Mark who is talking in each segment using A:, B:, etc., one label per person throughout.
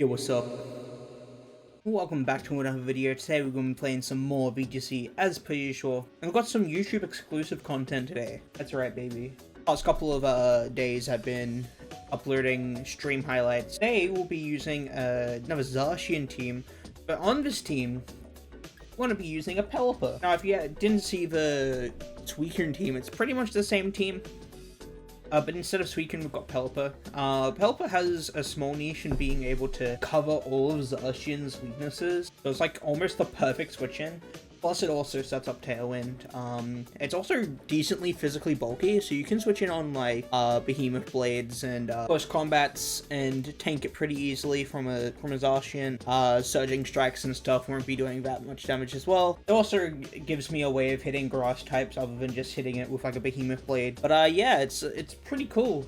A: Yo, what's up? Welcome back to another video. Today we're going to be playing some more VGC as per usual. And we've got some YouTube exclusive content today. That's right, baby. Last couple of days I've been uploading stream highlights. Today we'll be using another ZACIAN team. But on this team, we're going to be using a Pelipper. Now if you didn't see the ZACIAN team, it's pretty much the same team. But instead of Suicune, we've got Pelipper. Pelipper has a small niche in being able to cover all of Zacian's weaknesses. So it's like almost the perfect switch-in. Plus it also sets up Tailwind. It's also decently physically bulky, so you can switch in on like Behemoth Blades and close combats and tank it pretty easily from a Zacian. Surging Strikes and stuff won't be doing that much damage as well. It also gives me a way of hitting grass types other than just hitting it with like a Behemoth Blade. But yeah, it's pretty cool.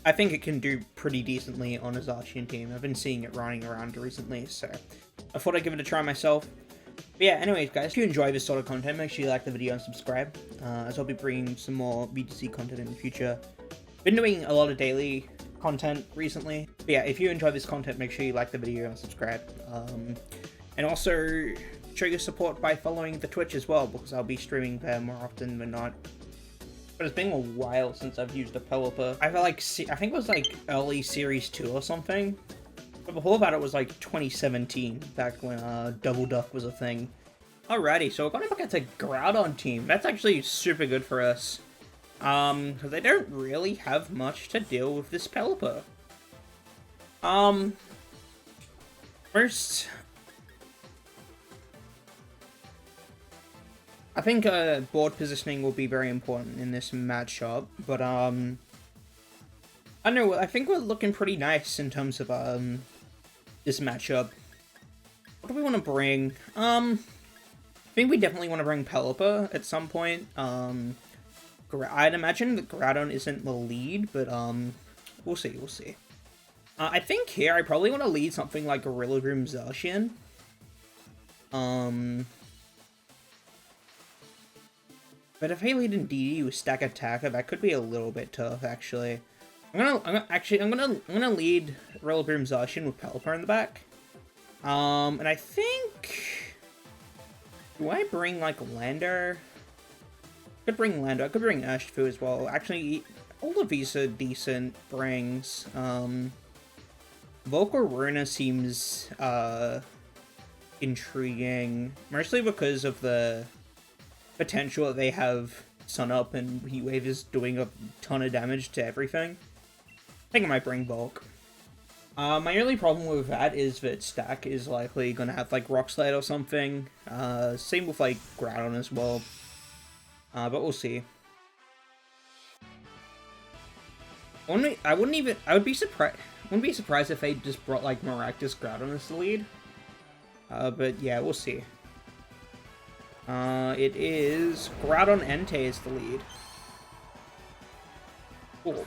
A: I think it can do pretty decently on a Zacian team. I've been seeing it running around recently, so I thought I'd give it a try myself. But yeah, anyways guys, if you enjoy this sort of content, make sure you like the video and subscribe, as I'll be bringing some more VGC content in the future. Been doing a lot of daily content recently. But yeah, if you enjoy this content, make sure you like the video and subscribe. And also show your support by following the Twitch as well, because I'll be streaming there more often than not. But it's been a while since I've used a Pelipper. I think it was like early Series 2 or something. But before that, it was like 2017, back when Double Duck was a thing. Alrighty, so we're gonna look at the Groudon team. That's actually super good for us. Because they don't really have much to deal with this Pelipper. First, I think board positioning will be very important in this matchup, but I don't know, I think we're looking pretty nice in terms of this matchup. What do we want to bring? I think we definitely want to bring Pelipper at some point. I'd imagine that Groudon isn't the lead, but we'll see. I think here I probably want to lead something like Gorilla Groom Zacian. But if I lead in DD with Stack Attacker, that could be a little bit tough, actually. I'm gonna lead Rillaboom Zacian with Pelipper in the back. And I think, do I bring like Lander? I could bring Lander. I could bring Urshifu as well. Actually, all of these are decent brings. Volcarona seems intriguing, mostly because of the potential that they have Sun Up and Heat Wave is doing a ton of damage to everything. I think I might bring Bulk. My only problem with that is that Stack is likely gonna have like Rock Slide or something. Same with like Groudon as well. But we'll see. I would be surprised if they just brought like Maractus Groudon as the lead. But yeah, we'll see. It is Groudon Entei is the lead. Cool.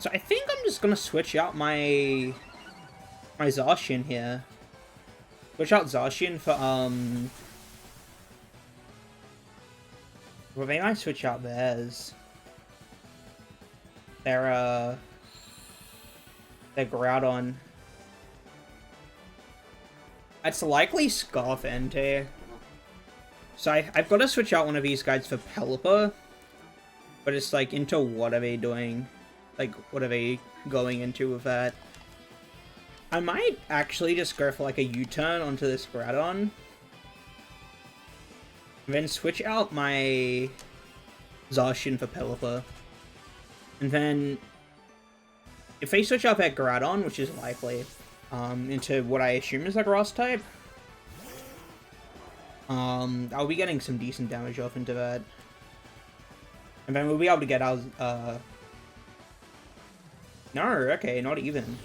A: So I think I'm just gonna switch out my Zacian here. Switch out Zacian for, well, they might switch out theirs. Their Groudon. It's likely Scarf Entei. So I've got to switch out one of these guys for Pelipper. But it's like, into what are they doing? Like, what are they going into with that? I might actually just go for like a U-turn onto this Groudon. And then switch out my Zacian for Pelipper. And then, if they switch out that Groudon, which is likely, into what I assume is a Grass type, I'll be getting some decent damage off into that. And then we'll be able to get our, no, okay, not even.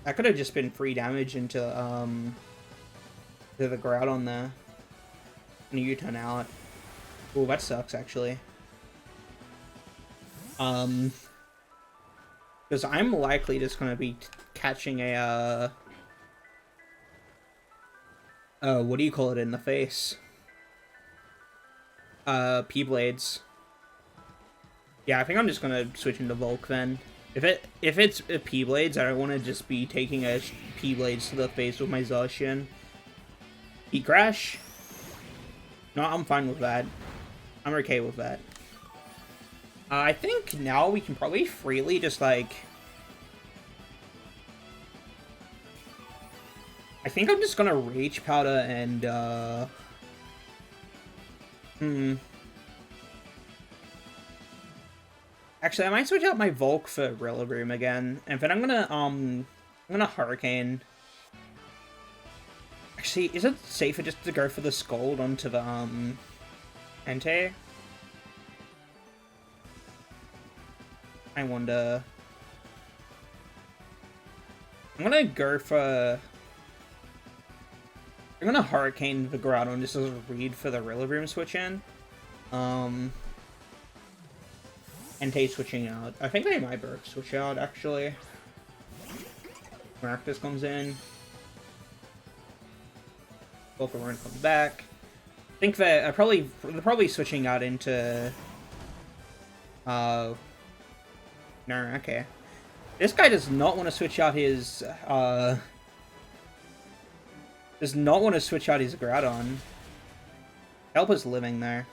A: That could have just been free damage into, to the Groudon there. And a U-turn out. Oh, that sucks, actually. Because I'm likely just gonna be catching a, what do you call it in the face? P-Blades. Yeah, I think I'm just gonna switch into Volk then. If it's a P-Blades, I don't want to just be taking a P-Blades to the face with my Zacian. Heat Crash? No, I'm fine with that. I'm okay with that. I think now we can probably freely just, like... I think I'm just gonna Rage Powder and, Actually, I might switch out my Volk for Rillaboom again, and then I'm gonna Hurricane. Actually, is it safer just to go for the Scald onto the, Entei? I wonder... I'm gonna go for... I'm gonna Hurricane the Groudon just as a read for the Rillaboom switch in. Entei switching out. I think they might both switch out, actually. Maractus comes in. Volcarona comes back. I think that they're probably switching out into... No, okay. This guy does not want to switch out his, does not want to switch out his Groudon. Help is living there.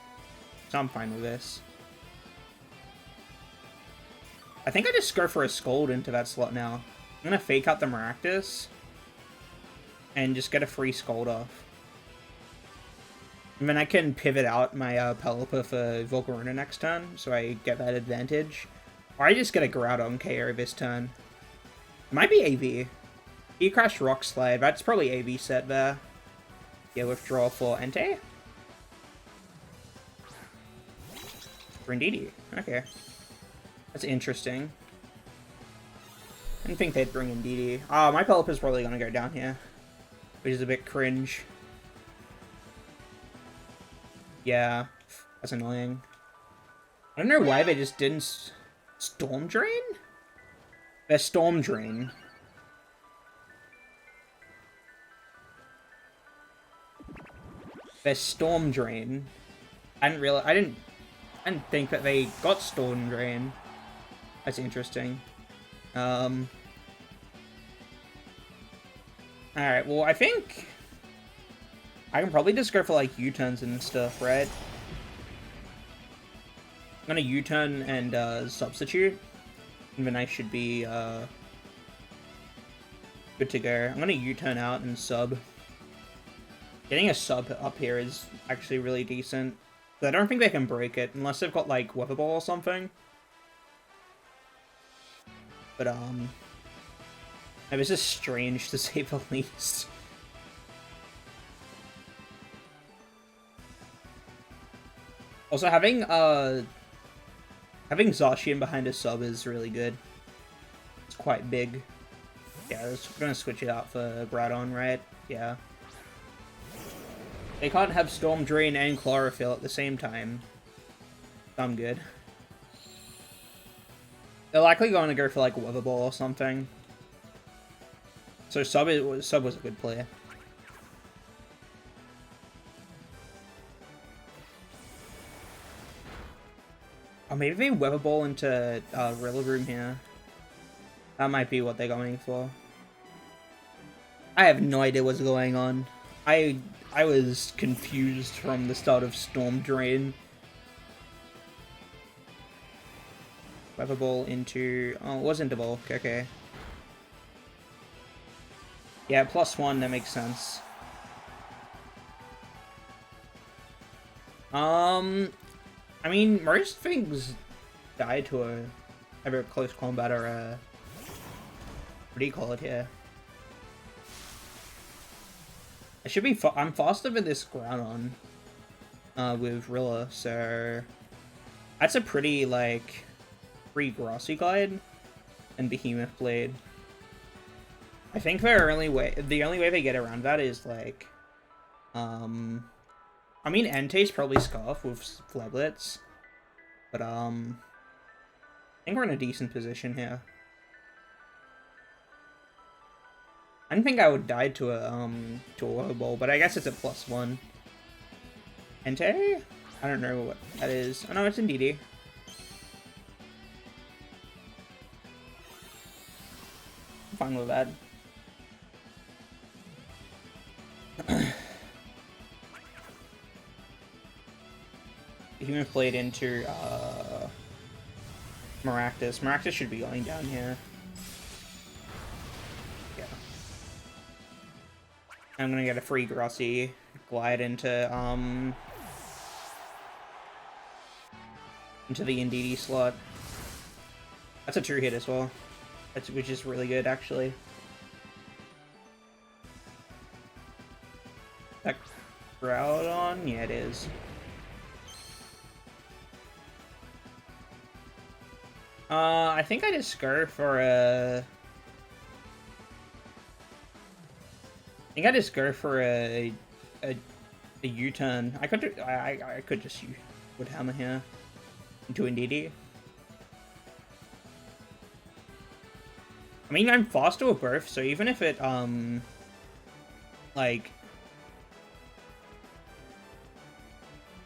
A: So I'm fine with this. I think I just go for a Scald into that slot now. I'm gonna fake out the Maractus. And just get a free Scald off. And then I can pivot out my Pelipper for Volcarona next turn, so I get that advantage. Or I just get a Groudon KO this turn. It might be AV. E-Crash Rock Slide, that's probably AV set there. Yeah, withdraw for Entei. Brindidi, okay. That's interesting. I didn't think they'd bring in DD. My Pelipper's probably gonna go down here. Which is a bit cringe. Yeah, that's annoying. I don't know why they just didn't... Storm Drain? They're Storm Drain. They're Storm Drain. I didn't think that they got Storm Drain. That's interesting. Alright, well, I think I can probably just go for, like, U-turns and stuff, right? I'm gonna U-turn and, substitute. And then I should be, good to go. I'm gonna U-turn out and sub. Getting a sub up here is actually really decent. But I don't think they can break it, unless they've got, like, Weather Ball or something. But, this is strange, to say the least. Also, having Zacian behind a sub is really good. It's quite big. Yeah, we're gonna switch it out for Groudon, right? Yeah. They can't have Storm Drain and Chlorophyll at the same time. I'm good. They're likely going to go for, like, Weather Ball or something. So Sub was a good player. Or maybe they Weather Ball into Rillaboom here. That might be what they're going for. I have no idea what's going on. I was confused from the start of Storm Drain. Weather Ball into... Oh, it was into Volk, okay. Yeah, +1, that makes sense. I mean, most things die to a very close combat or a... What do you call it here? I should be... I'm faster with this Groudon. With Rilla, so... That's a pretty, like... Free Grassy Glide and Behemoth Blade. I think the only way they get around that is like, I mean, Entei's probably Scarf with Flablets, but I think we're in a decent position here. I didn't think I would die to a Weather Ball, but I guess it's a +1. Entei? I don't know what that is. Oh no, it's in DD. fine with that. Human played into Maractus. Maractus should be going down here. Yeah. I'm gonna get a free Grossi, glide into the Indeedee slot. That's a true hit as well. Which is really good, actually. That Groudon? Yeah, it is. I think I just go for a... I think I just go for a U-turn. I could just Wood Hammer here into Indeedee. I mean, I'm faster with both, so even if it like,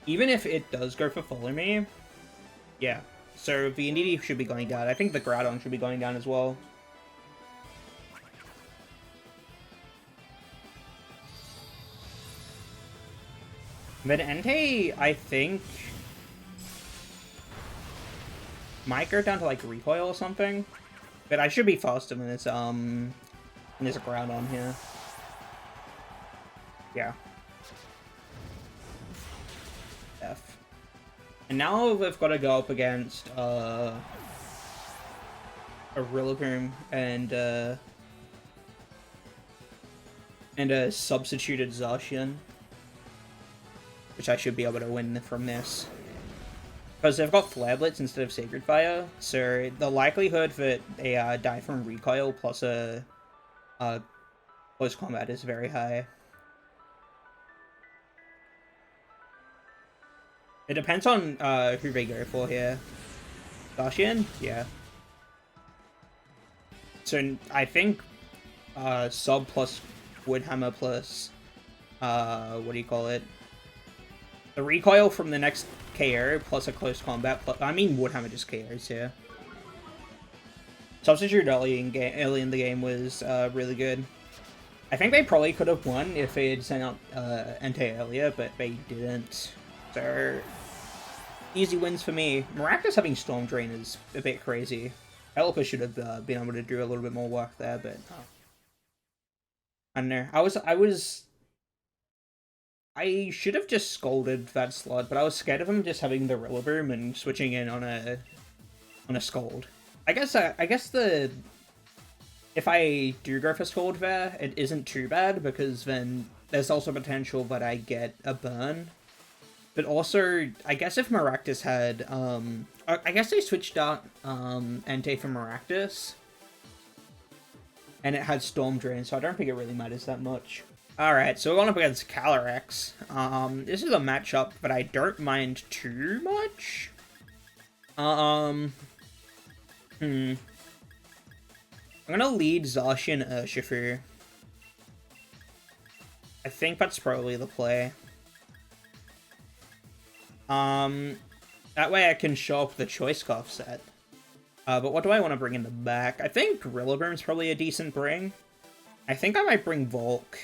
A: even if it does go for Follow Me, yeah. So the Indeedee should be going down. I think the Groudon should be going down as well. But Entei, I think, might go down to like Recoil or something. But I should be faster than this Groudon here. Yeah. F. And now we've got to go up against a Rillaboom and a substituted Zacian, which I should be able to win from this. Because they've got Flare Blitz instead of Sacred Fire, so the likelihood that they die from Recoil plus a close combat is very high. It depends on who they go for here. Zacian? Yeah. So I think Sub plus Wood Hammer plus what do you call it? The recoil from the next KO plus a close combat plus, I mean Wood Hammer just KOs here. Substitute early in the game was really good. I think they probably could have won if they had sent out Entei earlier, but they didn't. So easy wins for me. Maractus having Storm Drain is a bit crazy. Pelipper should have been able to do a little bit more work there, but I don't know. I should have just scolded that slot, but I was scared of him just having the Rillaboom and switching in on a Scold. I guess if I do go for Scold there, it isn't too bad, because then there's also potential that I get a burn. But also, I guess if Maractus had, I guess they switched out Entei for Maractus, and it had Storm Drain, so I don't think it really matters that much. Alright, so we're going up against Calyrex. This is a matchup that I don't mind too much. I'm gonna lead Zacian Urshifu. I think that's probably the play. That way I can show up the Choice Scarf set. But what do I want to bring in the back? I think Rillaboom's probably a decent bring. I think I might bring Volk.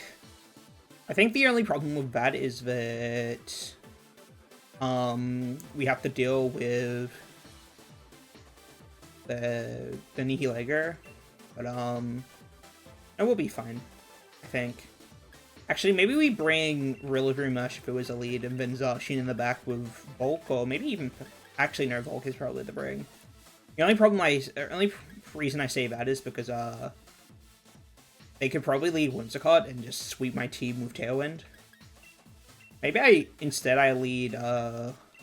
A: I think the only problem with that is that we have to deal with the Nihilager, but it will be fine, I think. Actually, maybe we bring Rillaboom Urshifu as a lead and then Zacian in the back with Volk, or maybe even... Actually, no, Volk is probably the bring. The only reason I say that is because they could probably lead Whimsicott and just sweep my team with Tailwind. Maybe instead I lead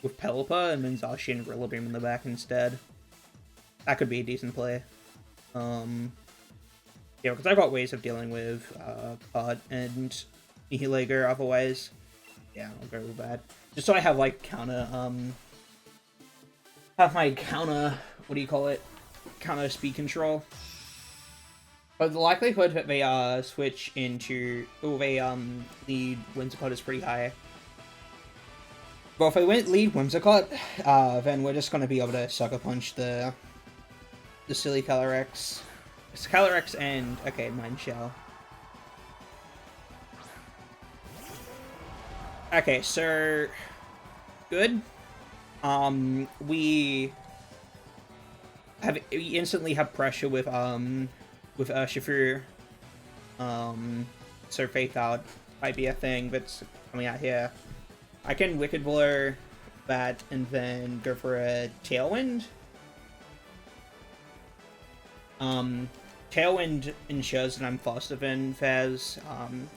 A: with Pelipper and then Zacian and Rillaboom in the back instead. That could be a decent play. Yeah, because I've got ways of dealing with Card and Nihilager otherwise. Yeah, I'll go with that. Just so I have like counter, have my counter, what do you call it? Counter speed control. But the likelihood that they switch into, or they lead Whimsicott is pretty high. But if they lead Whimsicott, then we're just going to be able to Sucker Punch the silly Calyrex. Calyrex and... Okay, Mind Shell. Okay, so... Good. We instantly have pressure with Urshifu. So Faith Out might be a thing that's coming out here. I can Wicked Blow that and then go for a Tailwind. Tailwind ensures that I'm faster than Fez.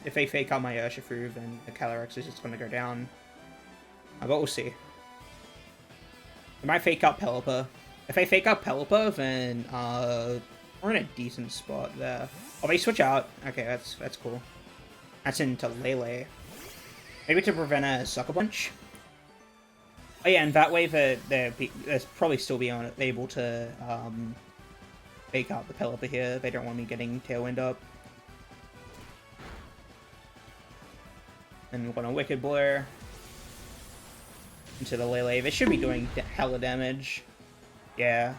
A: If they fake out my Urshifu, then the Calyrex is just gonna go down. But we'll see. I might fake out Pelipper. If I fake out Pelipper, then we're in a decent spot there. Oh, they switch out. Okay, that's cool. That's into Lele. Maybe to prevent a Sucker Punch. Oh yeah, and that way they'll probably still be able to fake out the Pelipper here. They don't want me getting Tailwind up. And we're gonna Wicked Blow into the Lele. They should be doing hella damage. Yeah.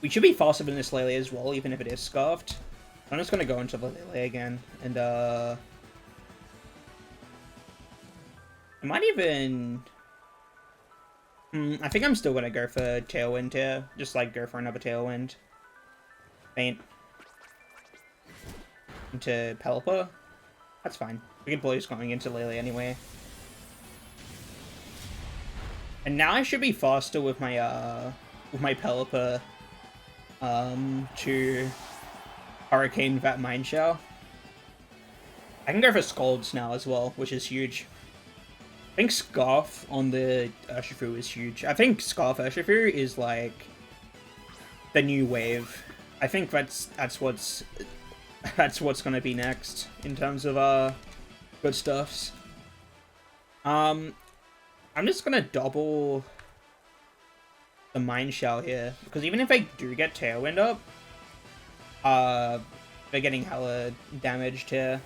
A: We should be faster than this Lele as well, even if it is Scarfed. I'm just gonna go into the Lele again, and I might even... I think I'm still gonna go for Tailwind here. Just, like, go for another Tailwind. Faint. Into Pelipper. That's fine. Wicked Blow is going into Lele anyway. And now I should be faster with my Pelipper, to Hurricane that Mind Shell. I can go for Scalds now as well, which is huge. I think Scarf on the Urshifu is huge. I think Scarf Urshifu is like the new wave. I think that's what's gonna be next in terms of good stuffs. I'm just gonna double the Mind Shell here, because even if I do get Tailwind up, they're getting hella damaged here.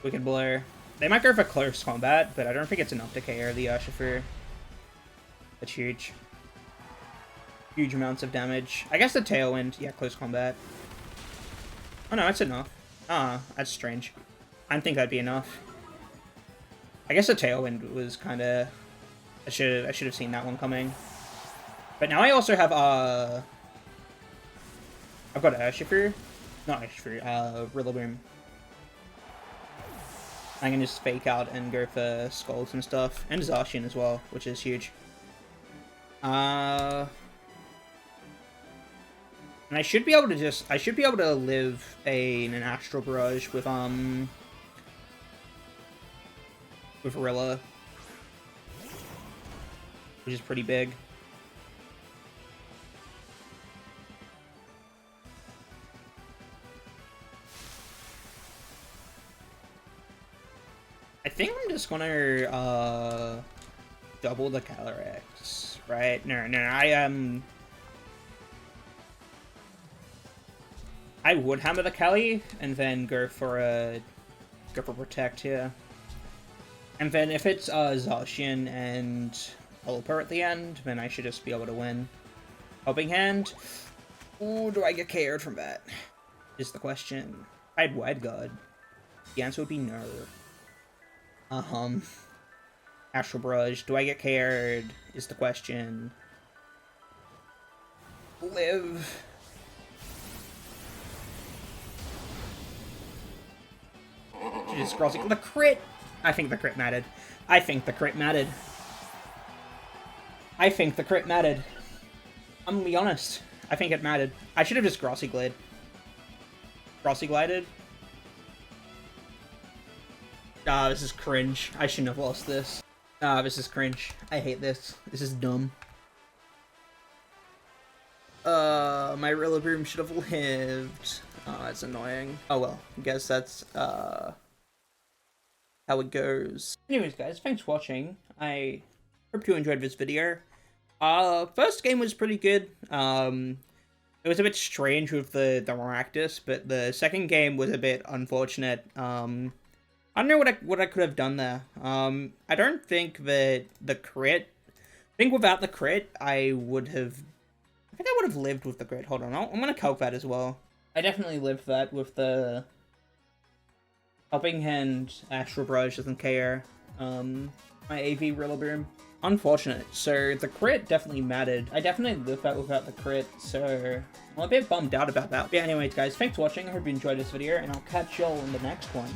A: Wicked Blow. They might go for Close Combat, but I don't think it's enough to KO the Urshifu. That's huge. Huge amounts of damage. I guess the Tailwind, yeah, Close Combat. Oh no, that's enough. That's strange. I didn't think that'd be enough. I guess the Tailwind was kind of... I should have seen that one coming. But now I also have, I've got Urshifu. Not Urshifu, Rillaboom. I can just fake out and go for Scalds and stuff. And Zacian as well, which is huge. And I should be able to live an Astral Barrage with Rilla, which is pretty big. I think I'm just gonna double the Calyrex, right? No, I would hammer the Cali and then go for Protect here. And then if it's Zacian and Pelipper at the end, then I should just be able to win. Helping Hand? Ooh, do I get KO'd from that? Is the question. If I had Wide Guard, the answer would be no. Astral Barrage. Do I get KO'd? Is the question. Live. Just crossing the crit. I think the crit mattered. I think the crit mattered. I'm gonna be honest. I think it mattered. I should have just Grassy Glide. Grassy Glided. Ah, this is cringe. I shouldn't have lost this. Ah, this is cringe. I hate this. This is dumb. My Rillaboom should have lived. Oh, that's annoying. Oh well, I guess that's, how it goes. Anyways, guys, thanks for watching. I hope you enjoyed this video. First game was pretty good. It was a bit strange with the Maractus, but the second game was a bit unfortunate. I don't know what I could have done there. I don't think that the crit... I think without the crit, I would have lived with the crit. Hold on, I'm gonna calc that as well. I definitely lived that with the Helping Hand, Astral Barrage doesn't care. My AV Rillaboom. Unfortunate. So the crit definitely mattered. I definitely lived that without the crit, so I'm a bit bummed out about that. But yeah, anyways guys, thanks for watching. I hope you enjoyed this video, and I'll catch y'all in the next one.